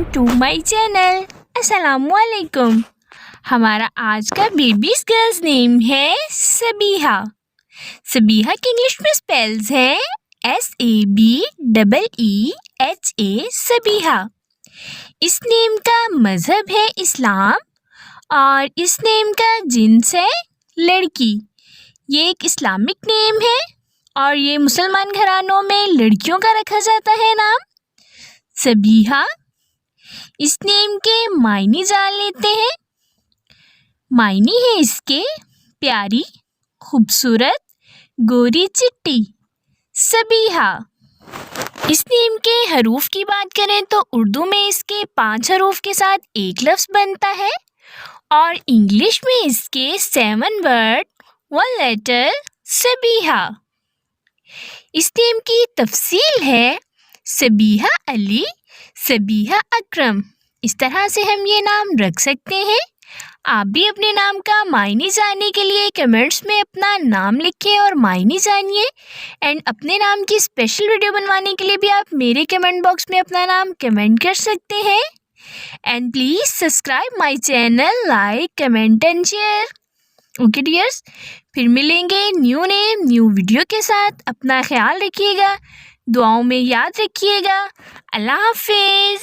To my channel. अस्सलामु अलैकुम। हमारा आज का बेबीज गर्ल्स नेम है सबीहा। सबीहा के इंग्लिश में स्पेल्स हैं SABEEHA सबीहा। इस नेम का मज़हब है इस्लाम और इस नेम का जिन्स है लड़की। ये एक इस्लामिक नेम है और ये मुसलमान घरानों में लड़कियों का रखा जाता है नाम सबीहा। इस नेम के मायने जान लेते हैं। मायने है इसके प्यारी, खूबसूरत, गोरी चिट्टी सबीहा। इस नेम के हरूफ की बात करें तो उर्दू में इसके 5 हरूफ के साथ एक लफ्ज़ बनता है और इंग्लिश में इसके 7 वर्ड 1 लेटर सबीहा। इस नेम की तफसील है सबीहा अली, सबीहा अकरम। इस तरह से हम ये नाम रख सकते हैं। आप भी अपने नाम का मायने जानने के लिए कमेंट्स में अपना नाम लिखें और मायने जानिए। एंड अपने नाम की स्पेशल वीडियो बनवाने के लिए भी आप मेरे कमेंट बॉक्स में अपना नाम कमेंट कर सकते हैं। And please subscribe my channel, like, comment and share. Okay dears, फिर मिलेंगे न्यू नेम न्यू वीडियो के साथ। अपना ख्याल रखिएगा, दुआओं में याद रखिएगा। अल्लाह हाफिज़।